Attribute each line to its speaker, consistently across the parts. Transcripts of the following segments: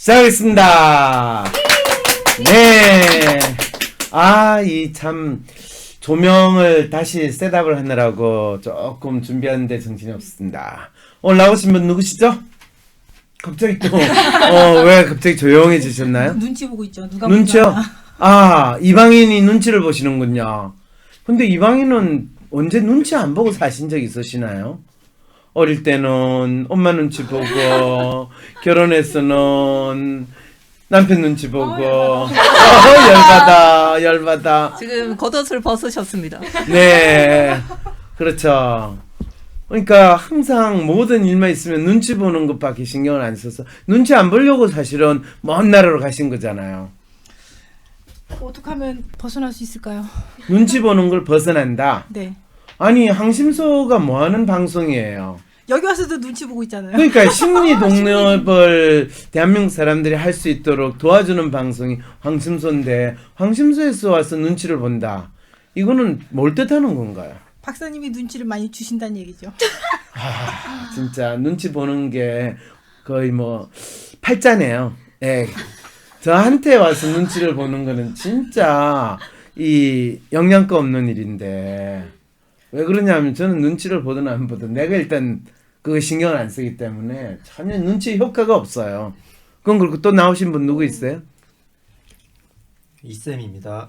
Speaker 1: 시작하겠습니다. 네. 이 참, 조명을 다시 셋업을 하느라고 조금 준비하는데 정신이 없습니다. 오늘 나오신 분 누구시죠? 갑자기 또, 왜 갑자기 조용해지셨나요?
Speaker 2: 눈치 보고 있죠. 누가
Speaker 1: 눈치요? 이방인이 눈치를 보시는군요. 근데 이방인은 언제 눈치 안 보고 사신 적 있으시나요? 어릴 때는 엄마 눈치 보고, 결혼해서는 남편 눈치 보고, 열받아.
Speaker 2: 지금 겉옷을 벗으셨습니다.
Speaker 1: 네. 그렇죠. 그러니까 항상 모든 일만 있으면 눈치 보는 것밖에 신경을 안 써서, 눈치 안 보려고 사실은 먼 나라로 가신 거잖아요.
Speaker 2: 어떻게 하면 벗어날 수 있을까요?
Speaker 1: 눈치 보는 걸 벗어난다?
Speaker 2: 네.
Speaker 1: 아니, 항심소가 뭐 하는 방송이에요?
Speaker 2: 여기 와서도 눈치 보고 있잖아요.
Speaker 1: 그러니까 심리 독립을 대한민국 사람들이 할 수 있도록 도와주는 방송이 황심소인데, 황심소에서 와서 눈치를 본다. 이거는 뭘 뜻하는 건가요?
Speaker 2: 박사님이 눈치를 많이 주신다는 얘기죠.
Speaker 1: 진짜 눈치 보는 게 거의 뭐 팔자네요. 예. 저한테 와서 눈치를 보는 거는 진짜 이 영양가 없는 일인데, 왜 그러냐면 저는 눈치를 보든 안 보든 내가 일단 그거 신경을 안 쓰기 때문에 전혀 눈치 효과가 없어요. 그건 그렇고 또 나오신 분 누구 있어요?
Speaker 3: 이쌤입니다.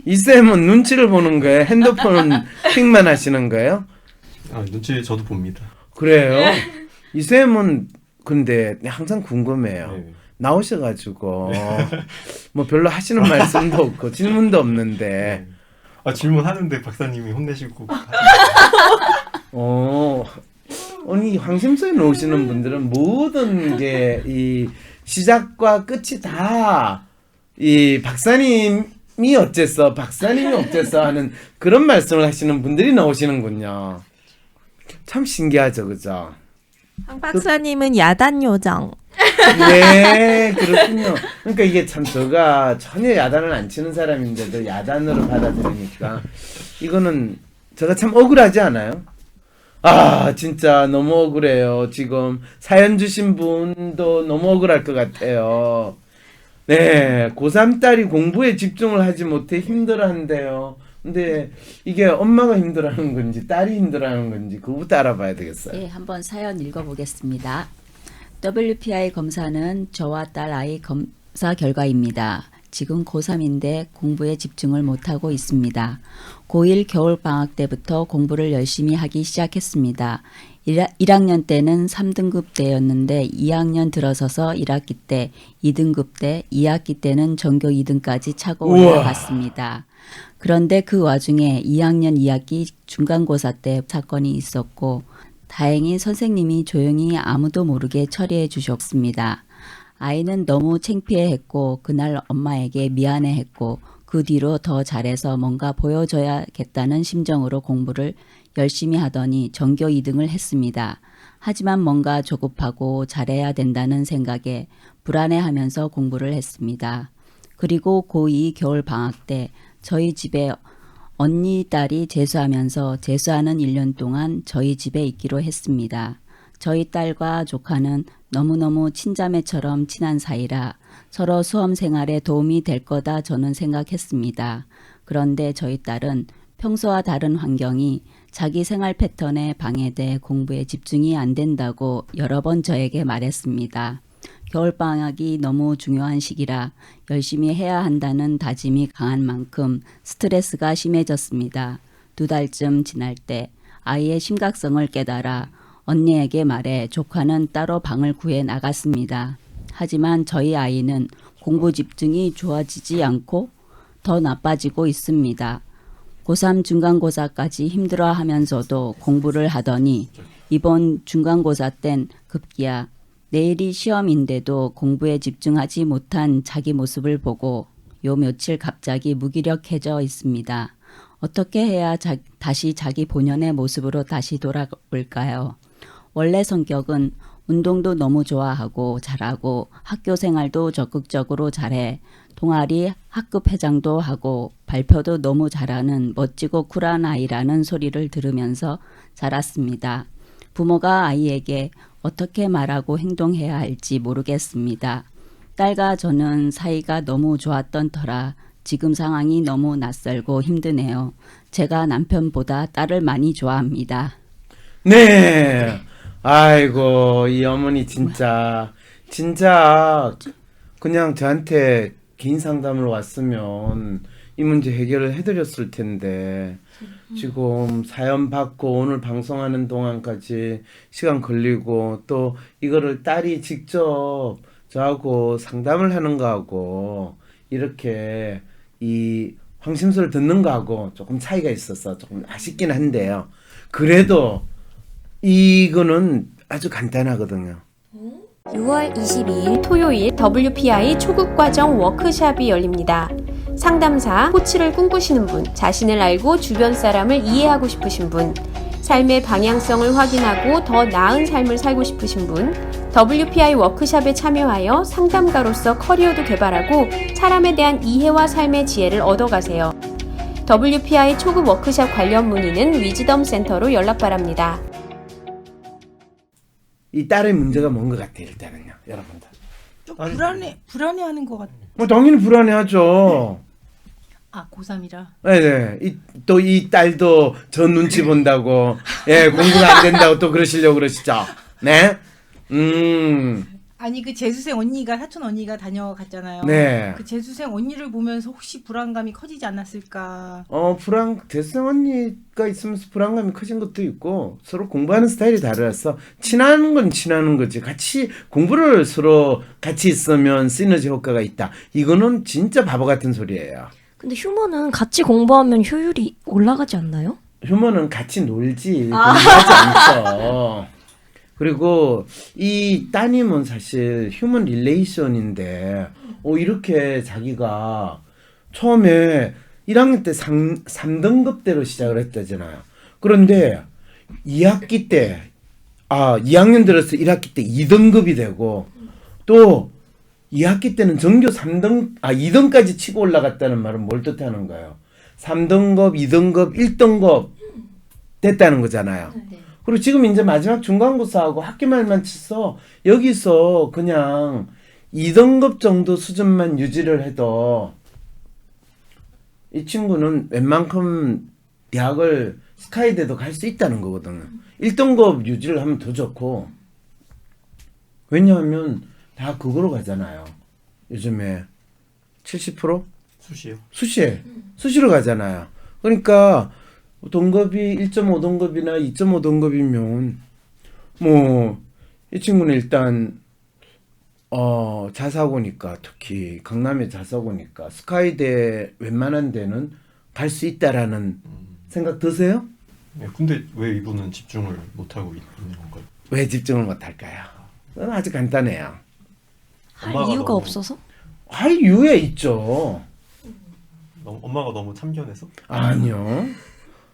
Speaker 1: 이쌤은 눈치를 보는 거예요? 핸드폰은 픽만 하시는 거예요?
Speaker 3: 눈치 저도 봅니다.
Speaker 1: 그래요? 이쌤은 근데 항상 궁금해요.
Speaker 3: 네.
Speaker 1: 나오셔가지고 뭐 별로 하시는 말씀도 없고 질문도 없는데
Speaker 3: 질문하는데 박사님이 혼내시고
Speaker 1: 아니 황심소에 나오시는 분들은 모든 게 이 시작과 끝이 다 이 박사님이 어째서 하는 그런 말씀을 하시는 분들이 나오시는군요. 참 신기하죠, 그죠?
Speaker 4: 황 박사님은 야단 요정.
Speaker 1: 네, 그렇군요. 그러니까 이게 참 제가 전혀 야단을 안 치는 사람인데도 야단으로 받아들이니까 이거는 제가 참 억울하지 않아요? 진짜 너무 억울해요. 지금 사연 주신 분도 너무 억울할 것 같아요. 네, 고3 딸이 공부에 집중을 하지 못해 힘들어한대요. 근데 이게 엄마가 힘들어하는 건지 딸이 힘들어하는 건지 그거부터 알아봐야 되겠어요.
Speaker 5: 네, 한번 사연 읽어보겠습니다. WPI 검사는 저와 딸 아이 검사 결과입니다. 지금 고3인데 공부에 집중을 못하고 있습니다. 고1 겨울방학 때부터 공부를 열심히 하기 시작했습니다. 1학년 때는 3등급 때였는데 2학년 들어서서 1학기 때 2등급 때 2학기 때는 전교 2등까지 차고 올라갔습니다. 그런데 그 와중에 2학년 2학기 중간고사 때 사건이 있었고 다행히 선생님이 조용히 아무도 모르게 처리해 주셨습니다. 아이는 너무 창피해했고 그날 엄마에게 미안해했고 그 뒤로 더 잘해서 뭔가 보여줘야겠다는 심정으로 공부를 열심히 하더니 전교 2등을 했습니다. 하지만 뭔가 조급하고 잘해야 된다는 생각에 불안해하면서 공부를 했습니다. 그리고 고2 겨울 방학 때 저희 집에 언니 딸이 재수하면서 재수하는 1년 동안 저희 집에 있기로 했습니다. 저희 딸과 조카는 너무너무 친자매처럼 친한 사이라 서로 수험 생활에 도움이 될 거다 저는 생각했습니다. 그런데 저희 딸은 평소와 다른 환경이 자기 생활 패턴에 방해돼 공부에 집중이 안 된다고 여러 번 저에게 말했습니다. 겨울방학이 너무 중요한 시기라 열심히 해야 한다는 다짐이 강한 만큼 스트레스가 심해졌습니다. 2달쯤 지날 때 아이의 심각성을 깨달아 언니에게 말해 조카는 따로 방을 구해 나갔습니다. 하지만 저희 아이는 공부 집중이 좋아지지 않고 더 나빠지고 있습니다. 고3 중간고사까지 힘들어하면서도 공부를 하더니 이번 중간고사 땐 급기야 내일이 시험인데도 공부에 집중하지 못한 자기 모습을 보고 요 며칠 갑자기 무기력해져 있습니다. 어떻게 해야 다시 자기 본연의 모습으로 다시 돌아올까요? 원래 성격은 운동도 너무 좋아하고 잘하고 학교 생활도 적극적으로 잘해 동아리 학급 회장도 하고 발표도 너무 잘하는 멋지고 쿨한 아이라는 소리를 들으면서 자랐습니다. 부모가 아이에게 어떻게 말하고 행동해야 할지 모르겠습니다. 딸과 저는 사이가 너무 좋았던 터라 지금 상황이 너무 낯설고 힘드네요. 제가 남편보다 딸을 많이 좋아합니다.
Speaker 1: 네. 아이고, 이 어머니 진짜 그냥 저한테 개인 상담을 왔으면 이 문제 해결을 해드렸을 텐데 지금 사연 받고 오늘 방송하는 동안까지 시간 걸리고 또 이거를 딸이 직접 저하고 상담을 하는 거하고 이렇게 이 황심소를 듣는 거하고 조금 차이가 있어서 조금 아쉽긴 한데요. 그래도 이거는 아주 간단하거든요.
Speaker 6: 6월 22일 토요일 WPI 초급과정 워크샵이 열립니다. 상담사, 코치를 꿈꾸시는 분, 자신을 알고 주변 사람을 이해하고 싶으신 분, 삶의 방향성을 확인하고 더 나은 삶을 살고 싶으신 분, WPI 워크샵에 참여하여 상담가로서 커리어도 개발하고 사람에 대한 이해와 삶의 지혜를 얻어가세요. WPI 초급 워크샵 관련 문의는 위즈덤 센터로 연락 바랍니다.
Speaker 1: 이 딸의 문제가 뭔 것 같아요, 일단은요, 여러분들.
Speaker 2: 좀 불안해하는 것 같아.
Speaker 1: 당연히 불안해하죠.
Speaker 2: 아, 고3이라.
Speaker 1: 네네. 또 이 딸도 저 눈치 본다고, 예, 공부가 안 된다고 또 그러시려고 그러시죠. 네?
Speaker 2: 아니 그 재수생 언니가 사촌 언니가 다녀갔잖아요.
Speaker 1: 네.
Speaker 2: 그 재수생 언니를 보면서 혹시 불안감이 커지지 않았을까?
Speaker 1: 대성 언니가 있으면서 불안감이 커진 것도 있고, 서로 공부하는 스타일이 다르서, 친한 건 친한 거지. 같이, 공부를 서로 같이 있으면 시너지 효과가 있다. 이거는 진짜 바보 같은 소리예요. 근데
Speaker 7: 휴머는 같이 공부하면 효율이 올라가지 않나요?
Speaker 1: 휴머는 같이 놀지, 공부하지 않죠. 그리고 이 따님은 사실 휴먼 릴레이션인데 이렇게 자기가 처음에 1학년 때 3등급대로 시작을 했다잖아요. 그런데 2학기 때 2학년 들어서 1학기 때 2등급이 되고 또 2학기 때는 전교 2등까지 치고 올라갔다는 말은 뭘 뜻하는 거예요? 3등급, 2등급, 1등급 됐다는 거잖아요.
Speaker 7: 네.
Speaker 1: 그리고 지금 이제 마지막 중간고사하고 학기말만 치서 여기서 그냥 2등급 정도 수준만 유지를 해도 이 친구는 웬만큼 대학을 스카이대도 갈 수 있다는 거거든요. 1등급 유지를 하면 더 좋고, 왜냐하면 다 그거로 가잖아요. 요즘에 70%?
Speaker 3: 수시요.
Speaker 1: 수시로 가잖아요. 그러니까 등급이 1.5등급이나 2.5등급이면 뭐 이 친구는 일단 자사고니까, 특히 강남의 자사고니까 스카이대 웬만한 데는 갈 수 있다라는 생각 드세요?
Speaker 3: 네, 근데 왜 이분은 집중을 못하고 있는 건가요?
Speaker 1: 왜 집중을 못할까요? 그건 아주 간단해요.
Speaker 7: 할
Speaker 3: 엄마가
Speaker 7: 이유가
Speaker 3: 너무-
Speaker 7: 없어서?
Speaker 1: 할 이유에 있죠.
Speaker 3: 엄마가 너무 참견해서?
Speaker 1: 아니요.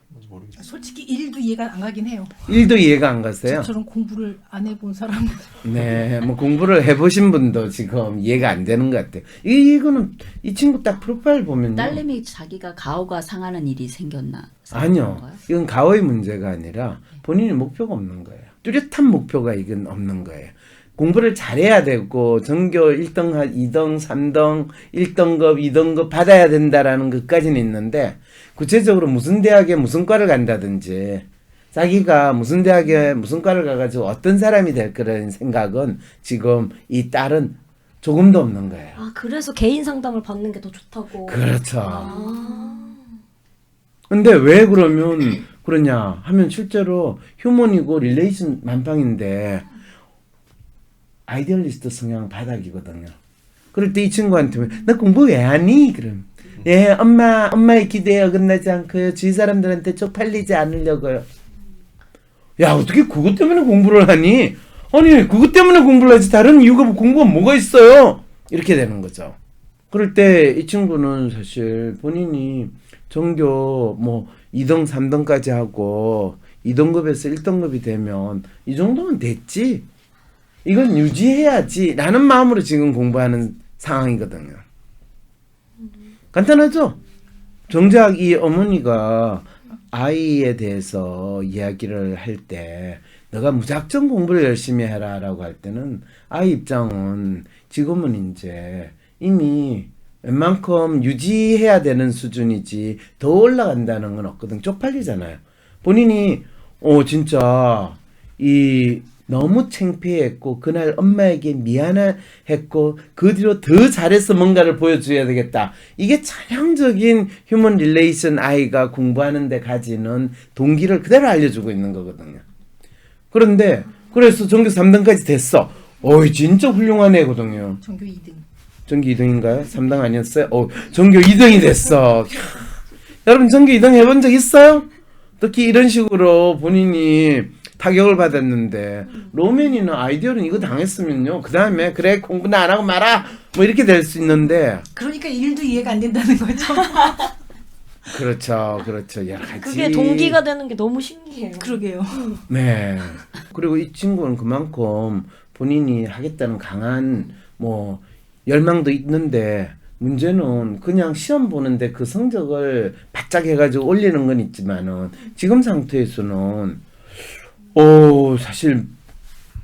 Speaker 3: 뭔지 모르겠어요.
Speaker 2: 솔직히 일도 이해가 안 가긴 해요.
Speaker 1: 일도 이해가 안 가세요?
Speaker 2: 저처럼 공부를 안 해본 사람은
Speaker 1: 네, 뭐 공부를 해보신 분도 지금 이해가 안 되는 것 같아요. 이거는 이 친구 딱 프로파일 보면요.
Speaker 5: 딸내미 자기가 가오가 상하는 일이 생겼나?
Speaker 1: 아니요.
Speaker 5: 건가요?
Speaker 1: 이건 가오의 문제가 아니라 본인이 목표가 없는 거예요. 뚜렷한 목표가 이건 없는 거예요. 공부를 잘해야 되고 전교 1등, 2등, 3등, 1등급, 2등급 받아야 된다라는 것까지는 있는데, 구체적으로 무슨 대학에 무슨 과를 간다든지 자기가 무슨 대학에 무슨 과를 가가지고 어떤 사람이 될 거라는 생각은 지금 이 딸은 조금도 없는 거예요.
Speaker 7: 아, 그래서 개인 상담을 받는 게 더 좋다고.
Speaker 1: 그렇죠.
Speaker 7: 아.
Speaker 1: 근데 왜 그러면 그러냐 하면 실제로 휴먼이고 릴레이션 만빵인데 아이디얼리스트 성향 바닥이거든요. 그럴 때 이 친구한테 나 공부 왜 하니? 그럼 예, 엄마의 기대에 어긋나지 않고요. 주위 사람들한테 쪽팔리지 않으려고요. 야, 어떻게 그것 때문에 공부를 하니? 아니, 그것 때문에 공부를 하지 다른 이유가 공부가 뭐가 있어요? 이렇게 되는 거죠. 그럴 때 이 친구는 사실 본인이 전교 뭐 2등, 3등까지 하고 2등급에서 1등급이 되면 이 정도면 됐지. 이건 유지해야지 라는 마음으로 지금 공부하는 상황이거든요. 간단하죠? 정작 이 어머니가 아이에 대해서 이야기를 할 때 너가 무작정 공부를 열심히 해라라고 할 때는 아이 입장은 지금은 이제 이미 웬만큼 유지해야 되는 수준이지 더 올라간다는 건 없거든. 쪽팔리잖아요. 본인이 진짜 이 너무 창피했고 그날 엄마에게 미안했고 그 뒤로 더 잘해서 뭔가를 보여줘야 되겠다. 이게 전형적인 휴먼 릴레이션 아이가 공부하는 데 가지는 동기를 그대로 알려주고 있는 거거든요. 그런데 그래서 전교 3등까지 됐어. 어이 진짜 훌륭한 애거든요.
Speaker 2: 전교 2등.
Speaker 1: 전교 2등인가요? 3등 아니었어요? 전교 2등이 됐어. 여러분 전교 2등 해본 적 있어요? 특히 이런 식으로 본인이 타격을 받았는데 로맨이는 아이디어는 이거 당했으면요 그 다음에 그래 공부는 안 하고 말아 뭐 이렇게 될 수 있는데
Speaker 2: 그러니까 일도 이해가 안 된다는 거죠.
Speaker 1: 그렇죠 여러 가지
Speaker 7: 그게 동기가 되는 게 너무 신기해요.
Speaker 2: 그러게요.
Speaker 1: 네 그리고 이 친구는 그만큼 본인이 하겠다는 강한 뭐 열망도 있는데 문제는 그냥 시험 보는데 그 성적을 바짝 해가지고 올리는 건 있지만은 지금 상태에서는 사실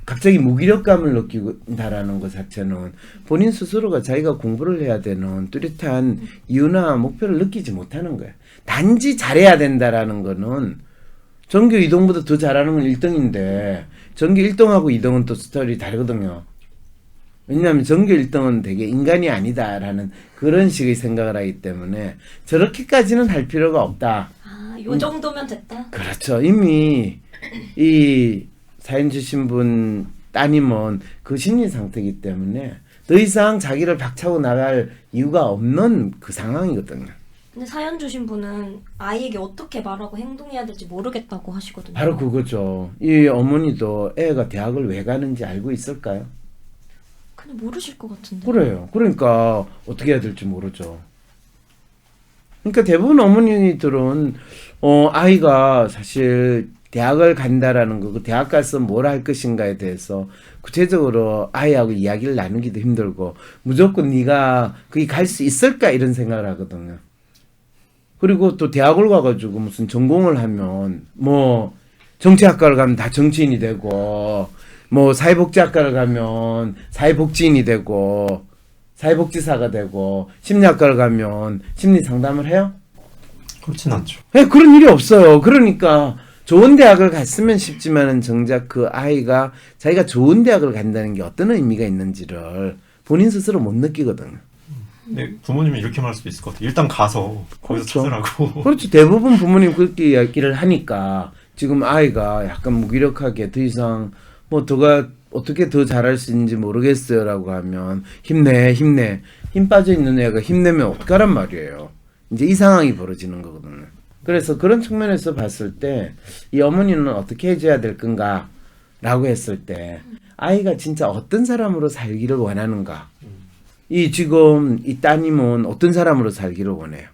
Speaker 1: 갑자기 무기력감을 느낀다라는 것 자체는 본인 스스로가 자기가 공부를 해야 되는 뚜렷한 이유나 목표를 느끼지 못하는 거야. 단지 잘해야 된다라는 거는 전교 2등보다 더 잘하는 건 1등인데 전교 1등하고 2등은 또 스토리 다르거든요. 왜냐하면 전교 1등은 되게 인간이 아니다라는 그런 식의 생각을 하기 때문에 저렇게까지는 할 필요가 없다.
Speaker 7: 요 정도면 됐다.
Speaker 1: 그렇죠. 이미 이 사연 주신 분 따님은 그 심리 상태이기 때문에 더 이상 자기를 박차고 나갈 이유가 없는 그 상황이거든요.
Speaker 7: 근데 사연 주신 분은 아이에게 어떻게 말하고 행동해야 될지 모르겠다고 하시거든요.
Speaker 1: 바로 그거죠. 이 어머니도 애가 대학을 왜 가는지 알고 있을까요?
Speaker 7: 근데 모르실 것 같은데.
Speaker 1: 그래요. 그러니까 어떻게 해야 될지 모르죠. 그러니까 대부분 어머니들은 아이가 사실 대학을 간다라는 거, 그 대학 가서 뭘 할 것인가에 대해서 구체적으로 아이하고 이야기를 나누기도 힘들고 무조건 네가 거기 갈 수 있을까 이런 생각을 하거든요. 그리고 또 대학을 가가지고 무슨 전공을 하면 뭐 정치학과를 가면 다 정치인이 되고 뭐 사회복지학과를 가면 사회복지인이 되고 사회복지사가 되고 심리학과를 가면 심리상담을 해요?
Speaker 3: 그렇진 않죠.
Speaker 1: 네, 그런 일이 없어요. 그러니까 좋은 대학을 갔으면 싶지만은 정작 그 아이가 자기가 좋은 대학을 간다는 게 어떤 의미가 있는지를 본인 스스로 못 느끼거든요.
Speaker 3: 근데 부모님이 이렇게 말할 수도 있을 것 같아요. 일단 가서 거기서
Speaker 1: 그렇죠.
Speaker 3: 찾으라고.
Speaker 1: 그렇죠. 대부분 부모님 그렇게 이야기를 하니까 지금 아이가 약간 무기력하게 더 이상 뭐 더가 어떻게 더 잘할 수 있는지 모르겠어요라고 하면 힘내 힘 빠져 있는 애가 힘내면 어떡하란 말이에요. 이제 이 상황이 벌어지는 거거든요. 그래서 그런 측면에서 봤을 때 이 어머니는 어떻게 해줘야 될 건가 라고 했을 때 아이가 진짜 어떤 사람으로 살기를 원하는가. 이 지금 이 따님은 어떤 사람으로 살기를 원해요.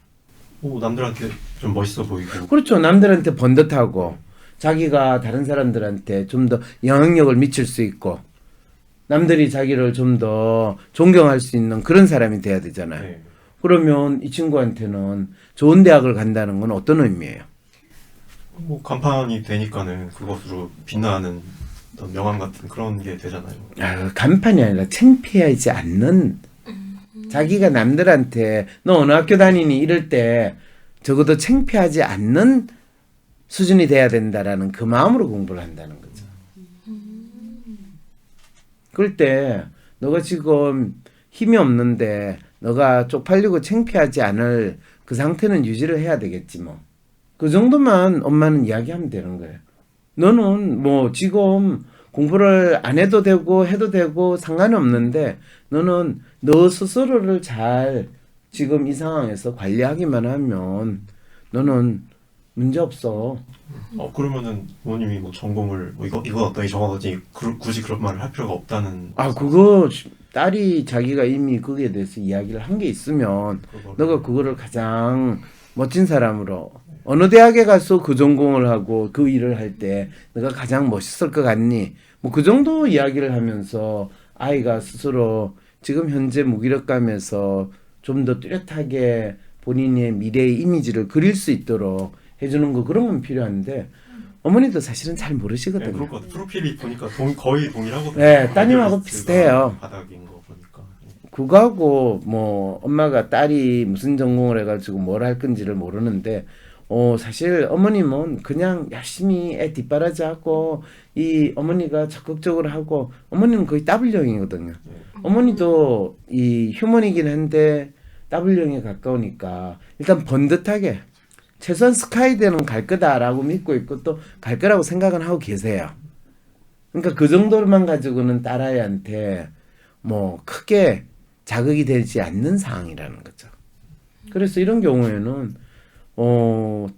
Speaker 3: 남들한테 좀 멋있어 보이고.
Speaker 1: 그렇죠. 남들한테 번듯하고 자기가 다른 사람들한테 좀 더 영향력을 미칠 수 있고 남들이 자기를 좀 더 존경할 수 있는 그런 사람이 돼야 되잖아요.
Speaker 3: 네.
Speaker 1: 그러면 이 친구한테는 좋은 대학을 간다는 건 어떤 의미예요?
Speaker 3: 뭐 간판이 되니까는 그것으로 빛나는 어떤 명함 같은 그런 게 되잖아요.
Speaker 1: 간판이 아니라 창피하지 않는 자기가 남들한테 너 어느 학교 다니니 이럴 때 적어도 창피하지 않는 수준이 돼야 된다라는 그 마음으로 공부를 한다는 거죠. 그럴 때 너가 지금 힘이 없는데 너가 쪽팔리고 창피하지 않을 그 상태는 유지를 해야 되겠지 뭐. 그 정도만 엄마는 이야기하면 되는 거예요. 너는 뭐 지금 공부를 안 해도 되고 해도 되고 상관이 없는데 너는 너 스스로를 잘 지금 이 상황에서 관리하기만 하면 너는 문제 없어.
Speaker 3: 그러면은 부모님이 뭐 전공을 뭐 이거 어떠니 저거 어떠니 굳이 그런 말을 할 필요가 없다는.
Speaker 1: 그거 딸이 자기가 이미 거기에 대해서 이야기를 한 게 있으면 너가 그거를 가장 멋진 사람으로 어느 대학에 가서 그 전공을 하고 그 일을 할 때 너가 가장 멋있을 것 같니? 뭐 그 정도 이야기를 하면서 아이가 스스로 지금 현재 무기력감에서 좀 더 뚜렷하게 본인의 미래의 이미지를 그릴 수 있도록 해주는 거 그런 건 필요한데 어머니도 사실은 잘
Speaker 3: 네,
Speaker 1: 모르시거든요.
Speaker 3: 그럴 것 같아요. 프로필이 보니까 거의 동일하거든요.
Speaker 1: 네, 따님하고 비슷해요.
Speaker 3: 바닥인 거 보니까.
Speaker 1: 그거하고 뭐 엄마가 딸이 무슨 전공을 해가지고 뭘 할 건지를 모르는데 사실 어머님은 그냥 열심히 애 뒷바라지하고 이 어머니가 적극적으로 하고 어머니는 거의 W형이거든요. 어머니도 이 휴먼이긴 한데 W형에 가까우니까 일단 번듯하게 최소한 스카이대는 갈 거다라고 믿고 있고 또 갈 거라고 생각은 하고 계세요. 그러니까 그 정도만 가지고는 딸아이한테 뭐 크게 자극이 되지 않는 상황이라는 거죠. 그래서 이런 경우에는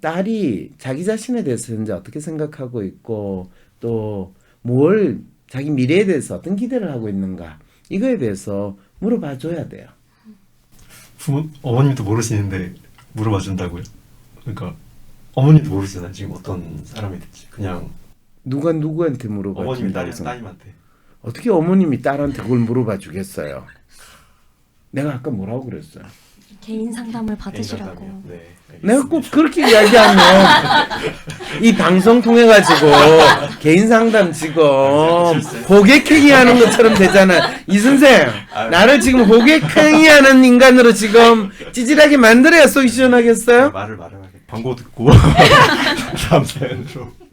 Speaker 1: 딸이 자기 자신에 대해서 현재 어떻게 생각하고 있고 또 뭘 자기 미래에 대해서 어떤 기대를 하고 있는가 이거에 대해서 물어봐 줘야 돼요.
Speaker 3: 어머님도 모르시는데 물어봐 준다고요? 그러니까 어머님도 모르시잖아요. 지금 어떤 사람이 될지. 그냥
Speaker 1: 누가 누구한테 물어봐
Speaker 3: 어머님이
Speaker 1: 준다고 해서
Speaker 3: 따님한테.
Speaker 1: 어떻게 어머님이 딸한테 그걸 물어봐 주겠어요? 내가 아까 뭐라고 그랬어요?
Speaker 7: 개인 상담을 받으시라고.
Speaker 3: 상담이요? 네.
Speaker 1: 내가 꼭 그렇게 이야기하면 이 방송 통해 가지고 개인 상담 지금 호객행위 하는 것처럼 되잖아. 이 선생 나를 지금 호객행위 하는 인간으로 지금 찌질하게 만들어야 속이 시원하겠어요?
Speaker 3: 말을 하게. 광고 듣고 다음 사연으로.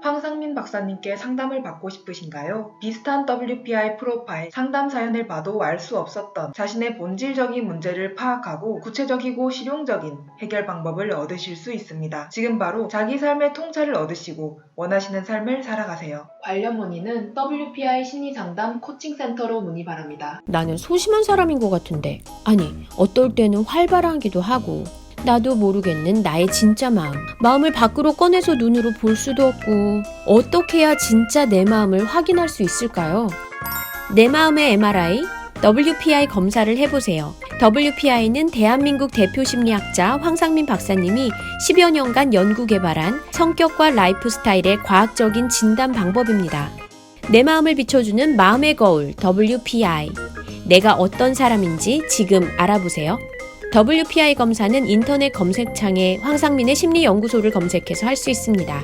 Speaker 8: 황상민 박사님께 상담을 받고 싶으신가요? 비슷한 WPI 프로파일 상담 사연을 봐도 알 수 없었던 자신의 본질적인 문제를 파악하고 구체적이고 실용적인 해결 방법을 얻으실 수 있습니다. 지금 바로 자기 삶의 통찰을 얻으시고 원하시는 삶을 살아가세요. 관련 문의는 WPI 심리상담 코칭센터로 문의 바랍니다.
Speaker 6: 나는 소심한 사람인 것 같은데. 아니, 어떨 때는 활발하기도 하고. 나도 모르겠는 나의 진짜 마음을 밖으로 꺼내서 눈으로 볼 수도 없고 어떻게 해야 진짜 내 마음을 확인할 수 있을까요? 내 마음의 MRI, WPI 검사를 해보세요. WPI는 대한민국 대표 심리학자 황상민 박사님이 10여 년간 연구 개발한 성격과 라이프 스타일의 과학적인 진단 방법입니다. 내 마음을 비춰주는 마음의 거울 WPI. 내가 어떤 사람인지 지금 알아보세요. WPI 검사는 인터넷 검색창에 황상민의 심리연구소를 검색해서 할 수 있습니다.